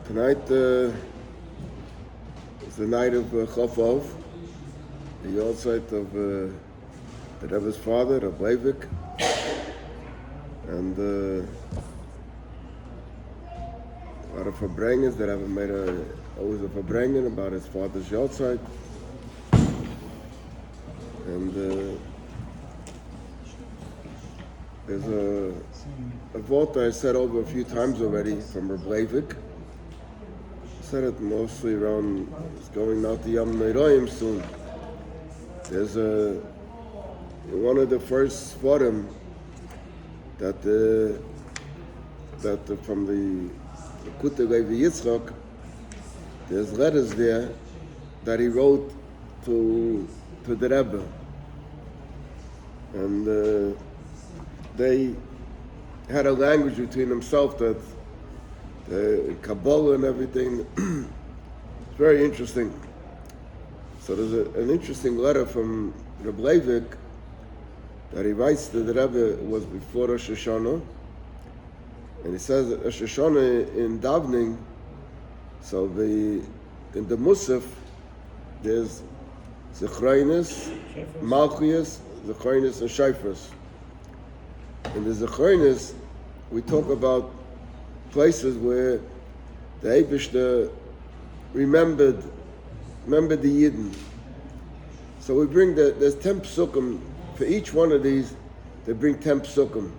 Tonight is the night of Chofov, the yahrzeit of the Rebbe's father, Rabbi Leivik, and a lot of verbringers that haven't made always a verbringen about his father's yahrzeit. And there's a vote that I said over a few times already from Rabbi Leivik. I said it mostly around, it's going out to Yom Neroim soon. There's one of the first Svarim that from the Kutei Levi Yitzchak, there's letters there that he wrote to the Rebbe. And they had a language between themselves that the Kabbalah and everything. It's very interesting. So there's an interesting letter from Rabbi Leivik that he writes to the Rebbe. It was before Rosh Hashanah, and he says that Rosh Hashanah in davening. So in the Musaf there's Zechroinus, Malchus, Zechroinus, and Shofros. In the Zechroinus, we talk about places where the Eibishter remembered the Yidden. So we bring there's 10 psukim. For each one of these, they bring 10 psukim.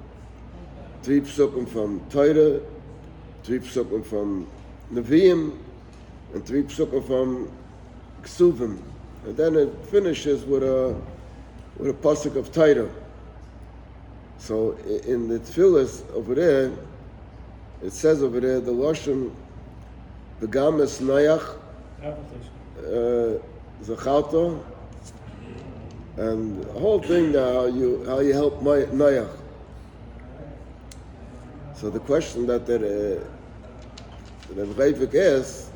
3 psukim from Torah, 3 psukim from Nevi'im, and 3 psukim from Ksuvim. And then it finishes with a pasuk of Torah. So in the tefillas over there, it says over there the lashon Begam es Noach Zacharto, and the whole thing how you help Noach. So the question that Leivik asks,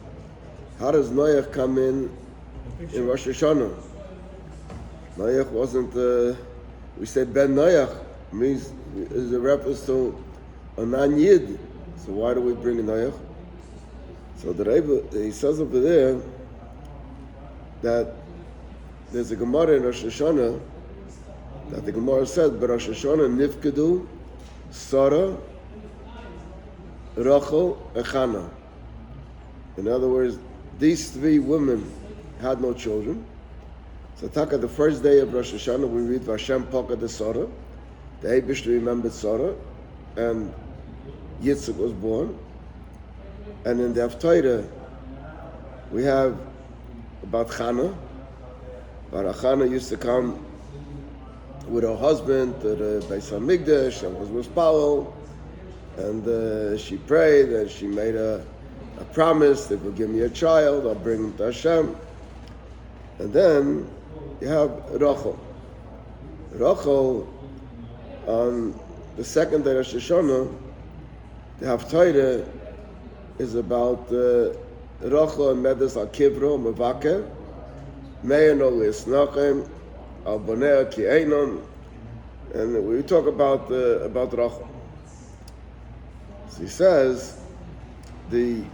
how does Noach come in Rosh Hashanah? Noach wasn't, we said Ben Noach means is a reference to a non-Yid. So why do we bring a Noach? So the Rebbe, he says over there that there's a Gemara in Rosh Hashanah that the Gemara said, but Rosh Hashanah nifkedu Sarah, Rachel, and Chana. In other words, these 3 women had no children. So Taka, the first day of Rosh Hashanah, we read Vashem Paka de Sarah. The Eibishter remembered Sarah, and Yitzchak was born. And in the Haftarah, we have about Chana. But Chana used to come with her husband to the Beis HaMikdash and was Palo, and she prayed and she made a promise that will give me a child, I'll bring him to Hashem. And then you have Rachel. Rachel, on the second day of Rosh Hashanah, the Haftarah is about Rachel and Medes al Kivro, Mevaker, Meir no Lisnachem, al Bonea ki Einon, and we talk about Rachel. So he says, when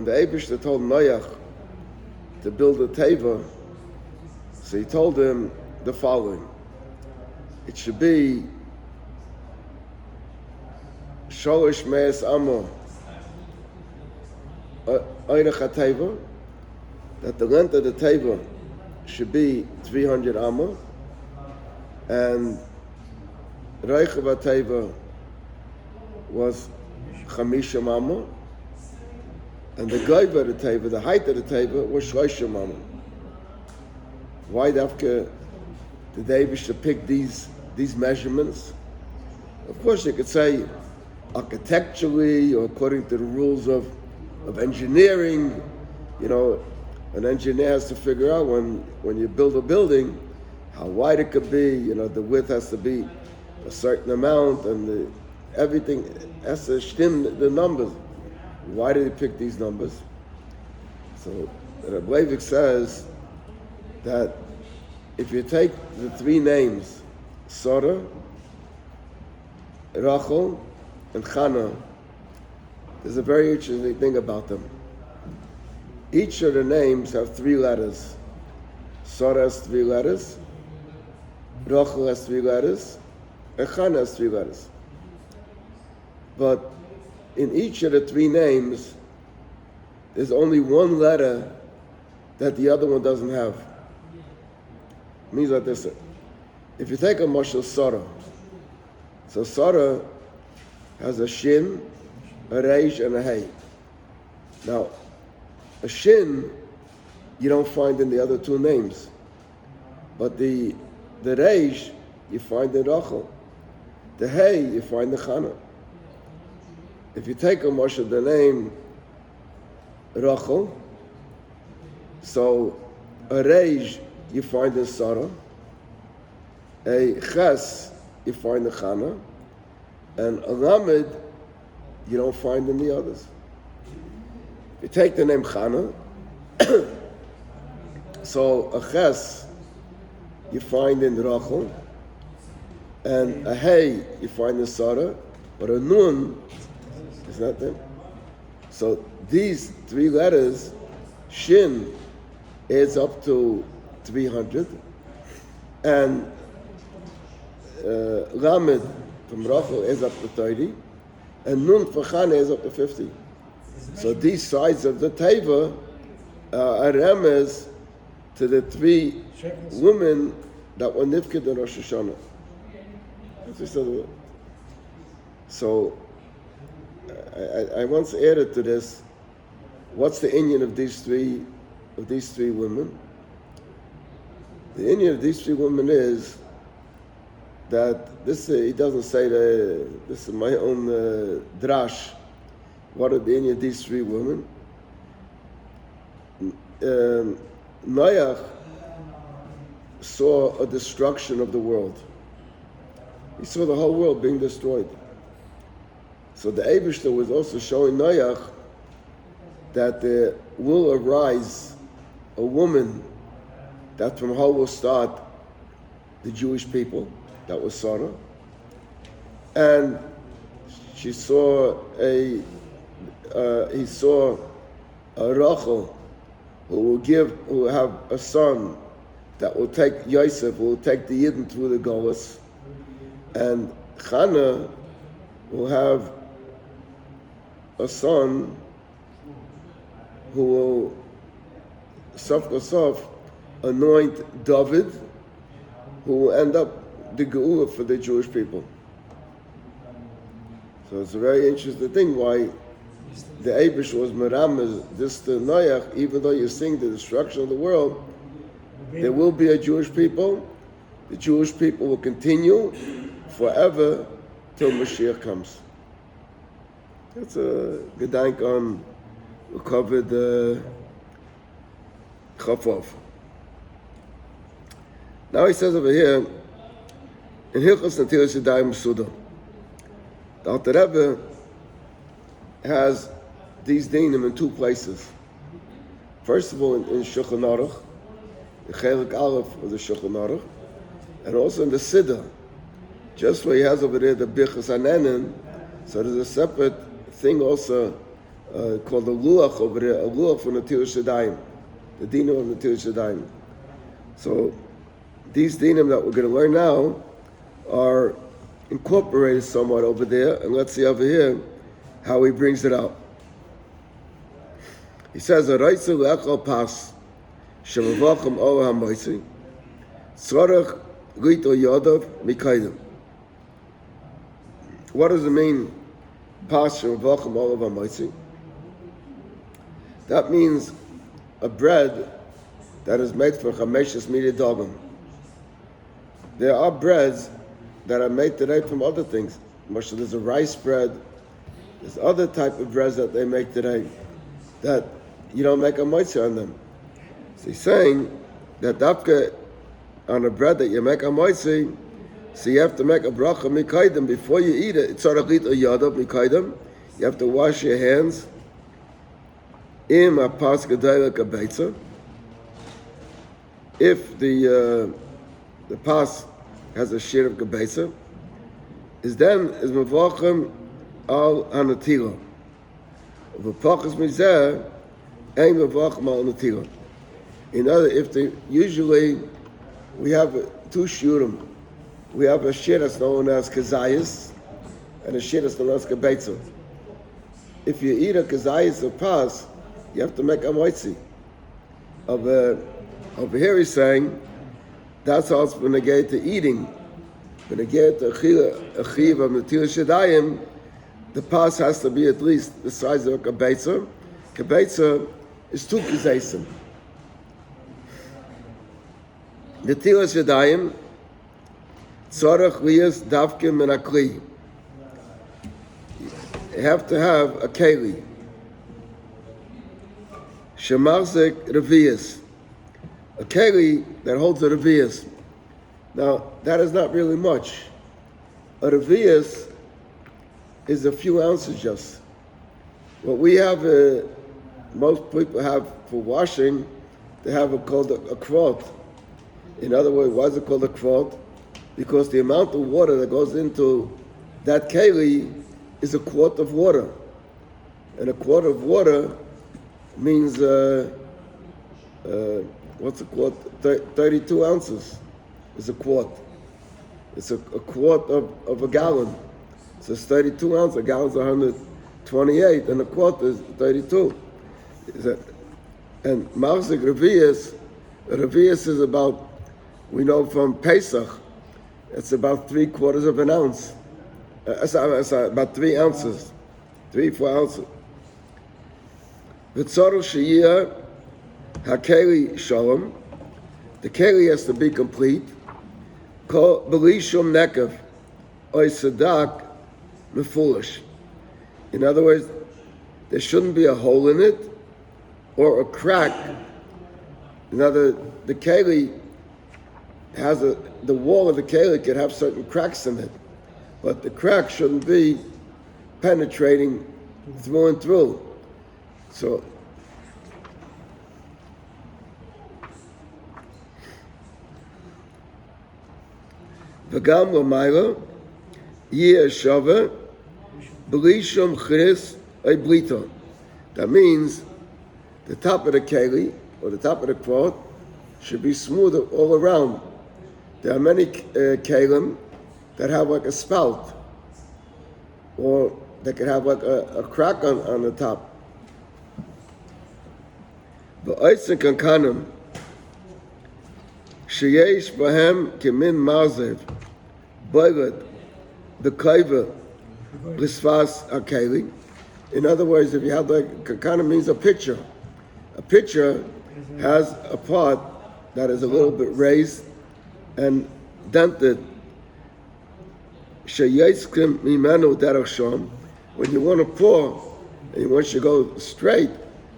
the Eibishter told Noach to build a teva, so he told him the following: it should be Sholish Meis Amo Oirech HaTeva, that the length of the teva should be 300 Amo, and Reichav HaTeva was Chamishim Amo, and the Goiva of the teva, the height of the teva, was Shloshim Amo. Why dafka did the Eibishter pick these measurements? Of course, you could say architecturally or according to the rules of engineering. You know, an engineer has to figure out when you build a building how wide it could be. You know, the width has to be a certain amount, and everything has to stem the numbers. Why did he pick these numbers? So Rabbi Leivik says that if you take the 3 names, Sarah, Rachel, and Chana, there's a very interesting thing about them. Each of the names have 3 letters. Sarah has 3 letters, Rachel has 3 letters, and Chana has 3 letters. But in each of the 3 names, there's only 1 letter that the other one doesn't have. It means like this. If you take a mashal Sarah, so Sarah has a shin, a reish, and a hey. Now, a shin you don't find in the other 2 names, but the reish you find in Rachel. The hey you find in Chana. If you take a mashal the name Rachel, so a reish you find in Sarah, a ches you find in Chana, and a lamed you don't find in the others. If you take the name Chana, so a ches you find in Rachel, and a hey you find in Sarah, but a nun is not there. So these 3 letters, shin adds up to 300, and lamed from Rachel adds up to 30, and nun for Chana adds up to 50. So these sides of the teva are remez to the 3 women that were nifked in Rosh Hashanah. So I once added to this, what's the inyan of these three women? The inyan of these 3 women is that this, he doesn't say that, this is my own drash. What are the inyan of these 3 women? Noach saw a destruction of the world. He saw the whole world being destroyed. So the Eibishter was also showing Noach that there will arise a woman that from her will start the Jewish people. That was Sarah. And he saw a Rachel who will have a son that will take Yosef, who will take the Yidden through the Golas. And Chana will have a son who will, Sof Kosof, anoint David, who will end up the Geula for the Jewish people. So it's a very interesting thing why the Eibush was Meramez, this to Noach, even though you're seeing the destruction of the world, there will be a Jewish people. The Jewish people will continue forever till Mashiach comes. That's a gedank on we covered Chafov. Now he says over here in Hilchos Netilas Yadayim Suda, the Alter Rebbe has these dinim in 2 places. First of all, in Shulchan Aruch, the Chelik Aleph of the Shulchan Aruch, and also in the Siddur, just where he has over there the Birchas Hanenin. So there's a separate thing also called the Luach over there, a Luach for Netilas Yadayim, the dinim of Netilas Yadayim. So these dinim that we're going to learn now are incorporated somewhat over there, and let's see over here how he brings it out. He says, "Araitzu le'achal pas shemavachim ol ha'moitzi tzarech lito yadav mikaydim." What does it mean? Pas shemavachim ol ha'moitzi. That means a bread that is made for chameshes mididagim. There are breads that are made today from other things. There's a rice bread. There's other type of breads that they make today that you don't make a moitzi on them. So he's saying that dafka on a bread that you make a moitzi, so you have to make a bracha mikaydim before you eat it. It's tzarech a yadav mikaydim. You have to wash your hands. Im a pas gedayla kabeitza. If the pas has a shir of kabeitza, is then is mavachim al hanatila. V'pachas mizeh, ein mevach mal natila. In other, usually we have two shurim. We have a shir that's known as kazayis, and a shir that's known as kabeitza. If you eat a kazayis or pas, you have to make a moitzi. Over here he's saying, that's how it's been negate to eating. When negate to achiv of natil shadayim, the pas has to be at least the size of a kabeitza. Kabeitza is two kazaysim. Natil shadayim, tzarech liyas davkim min akli. You have to have a keli. Shemarzik revius. A keli that holds a revius. Now, that is not really much. A revius is a few ounces just. What we have, most people have for washing, they have it called a quart. In other words, why is it called a quart? Because the amount of water that goes into that keli is a quart of water. And a quart of water means, what's a quart? 32 ounces is a quart. It's a quart of a gallon. So it's 32 ounces. A gallon's 128, and a quart is 32. And Marzik Revius is about, we know from Pesach, it's about 3/4 of an ounce. Sorry, about 3 ounces. 3-4 ounces. V'tzorah sheyiyah hakeli shalom. The keli has to be complete. Kol b'li shum nekev oy sadak mefulish. In other words, there shouldn't be a hole in it or a crack. In other words, the keli has the wall of the keli could have certain cracks in it, but the crack shouldn't be penetrating through and through. So, v'gam l'mayla yeh shava b'li shum chris ay blito. That means the top of the keli or the top of the quart should be smooth all around. There are many kelim that have like a spout, or they could have like a crack on the top. V'oitzin kankanim sheyesh bahem kemin marzev boiled the kaiva l'sfas hakeli. In other words, if you have like kankanim means a pitcher. A pitcher has a part that is a little bit raised and dented. Sheyetzkim mimenu derech sham. When you want to pour and you want to go straight,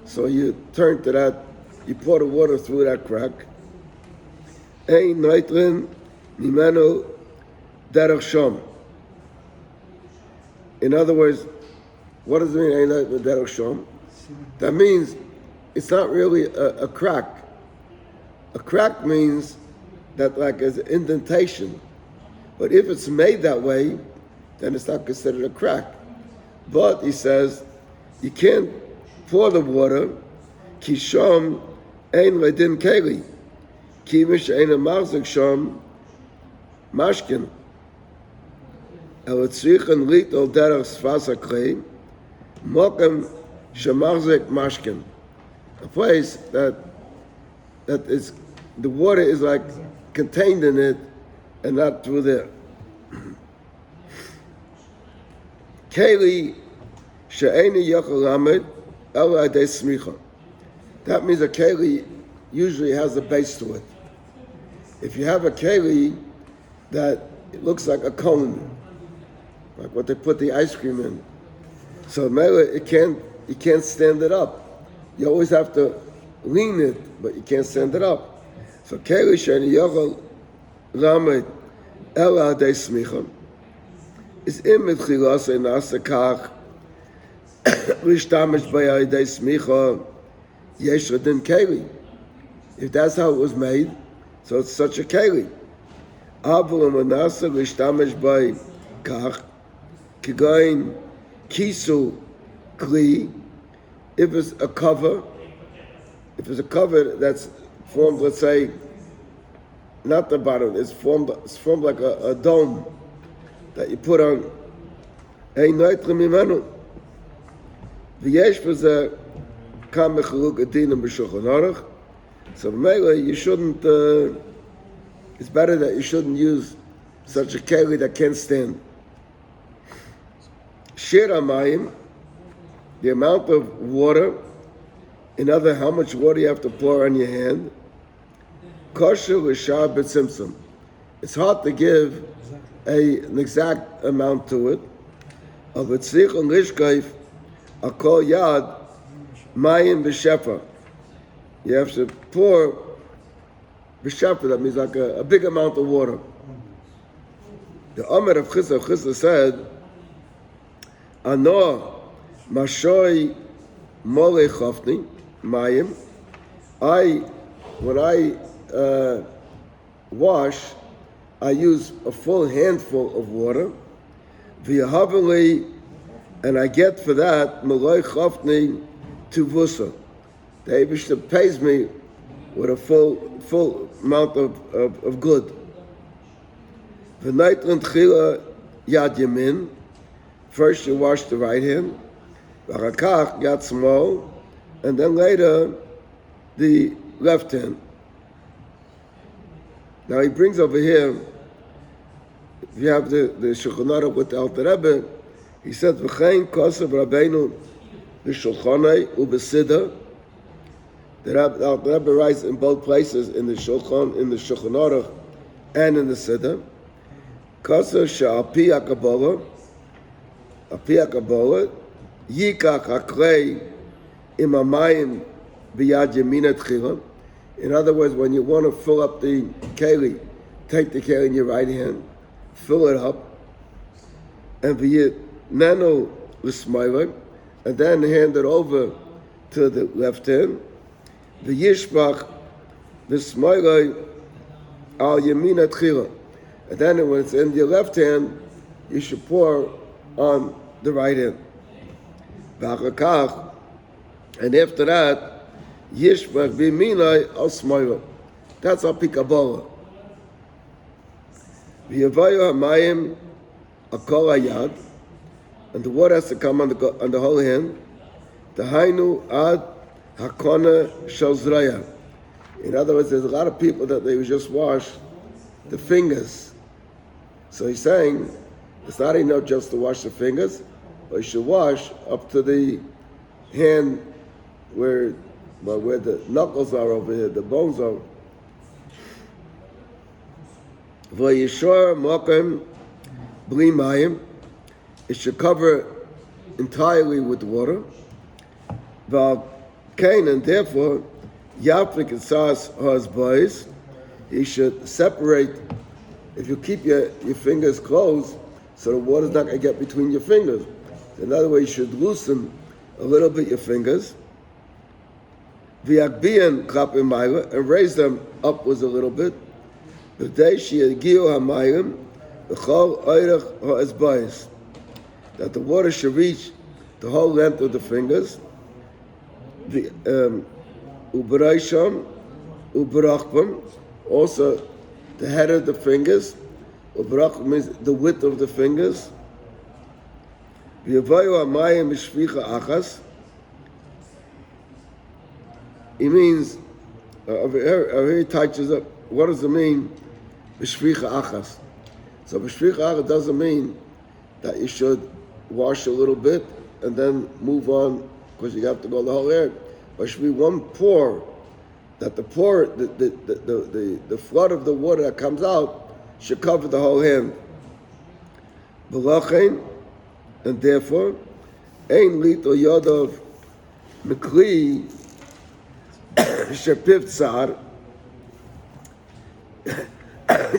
so you turn to that, you pour the water through that crack. Ein noitlin mimenu derech sham. In other words, what does it mean, ein noitlin derech sham? That means it's not really a crack. A crack means that like there's an indentation. But if it's made that way, then it's not considered a crack. But he says, you can't pour the water, ki sham ein ledin keli, ki mish ein marzik sham mashkin, el tzrichen lit al derech sfas haklei, mokem shemarzik mashkin. A place that is, the water is like contained in it and not through there. Keli she'eni yachal lamed ela adei smicha. That means a keli usually has a base to it. If you have a keli that it looks like a cone, like what they put the ice cream in, so you can't stand it up. You always have to lean it, but you can't stand it up. So keli she'eni yachal lamed ela adei smicha is imit chilasa nasa kach lishtamish b'yai adei smicha yesh ledin keli. If that's how it was made, so it's such a keli. Avul manasa lishtamish b'yai kach kigain kisu kli if it's a cover that's formed, let's say, not the bottom, it's formed like a dome that you put on. Ein Neutrim Mimenu. V'yesh v'zeh kam mechaluk adinim b'shulchan aruch. So maybe you shouldn't, it's better that you shouldn't use such a keli that can't stand. Shir hamayim, the amount of water, another how much water you have to pour on your hand. Kosher l'shar b'tzimtzum. It's hard to give an exact amount to it. Of v'tzrich l'ishkaif akol yad mayim b'shefa. You have to pour b'shefa, that means like a big amount of water. The Omer of Chizah said, Ano mashoi mole chofni mayim. When I wash, I use a full handful of water. V'yahaveli, and I get for that maloi chofni tuvusa. The Eibishter pays me with a full amount of good. V'naitran tchila yad yamin. First you wash the right hand, v'achakach yad small, and then later the left hand. Now he brings over here, if you have the Shulchan Aruch with the Alter Rebbe, he said, v'chein kosev Rabbeinu b'shulchanei u'b'siddur. The Alter Rebbe writes in both places, in the Shulchan Aruch and in the Siddur. Kosev she'al-pi HaKabbalah, yikach haklei im hamayim b'yad yamina tchila. In other words, when you want to fill up the keli, take the keli in your right hand, fill it up, and v'yitnenu l'smayla, and then hand it over to the left hand. V'yishbach l'smayla al yamina tchila. And then when it's in your left hand, you should pour on the right hand. And after that, Yishbach b'minai al smayla. That's al pikabola. V'yavayu hamayim akol hayad, and the water has to come on the whole hand. Tahainu ad hakona shel zraya. In other words, there's a lot of people that they would just wash the fingers. So he's saying it's not enough just to wash the fingers, but you should wash up to the hand where the knuckles are over here, the bones are. V'yishor mokem bli mayim. It should cover entirely with water. V'alkein, and therefore yaflik esas ha'azbayis. He should separate. If you keep your fingers closed, so the water's not going to get between your fingers. In other words, you should loosen a little bit your fingers. V'yakbiyan klapim mayla, and raise them upwards a little bit. V'dei sheyagiu hamayim v'chol oirach ha'ezbayis. That the water should reach the whole length of the fingers. U'b'reisham u'b'rachbam, also the head of the fingers. U'b'rachbam means the width of the fingers. V'yavayu hamayim b'shvicha achas. He means, here he touches up, what does it mean, b'shvicha achas? So b'shvicha achas doesn't mean that you should wash a little bit and then move on, because you have to go the whole area. But it should be one pour, that the flood of the water that comes out should cover the whole hand. V'lachein, and therefore, ein lito yodov mikli shepiv tsar.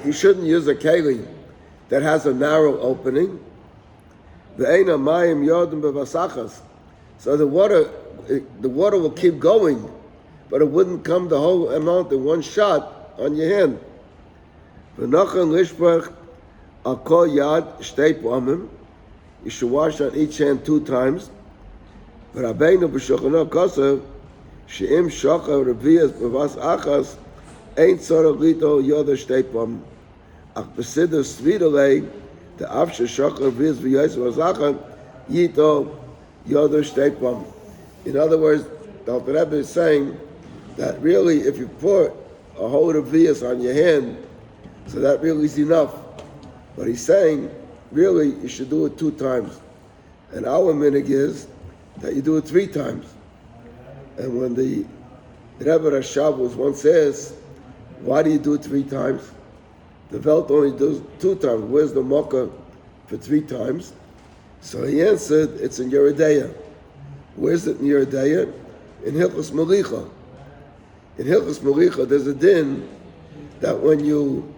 You shouldn't use a keli that has a narrow opening. Ve'ein hamayim yodim bevasachas. So the water will keep going, but it wouldn't come the whole amount in one shot on your hand. V'nochan lishbach al kol yad shtei pamim. You should wash on each hand 2 times. ורבינו בשולחנו כוסף, שאם שוחר רביעס בבס אחס, אין צורך ליטול יודר שתי פעמים. אך בסדר סביד עלי, דאף ששוחר רביעס ויועץ בבס אחס, ייטול יודר שתי פעמים. In other words, the Alter Rebbe is saying that really if you put a whole revius on your hand, so that really is enough. But he's saying, really, you should do it 2 times. And our minhag is that you do it 3 times. And when the Rebbe Rashavos once says, why do you do it 3 times? The Welt only does 2 times. Where's the Mokkah for 3 times? So he answered, it's in Yeridea. Where's it in Yeridea? In Hilchos Melicha. In Hilchos Melicha, there's a din that when you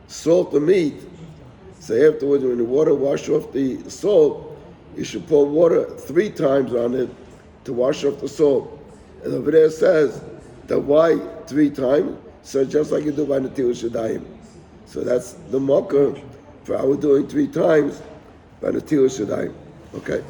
salt the meat, so afterwards when the water wash off the salt, you should pour water 3 times on it to wash off the salt. And over there says that why 3 times? So just like you do by Netilas Yadayim. So that's the mocker for our doing 3 times by Netilas Yadayim. Okay.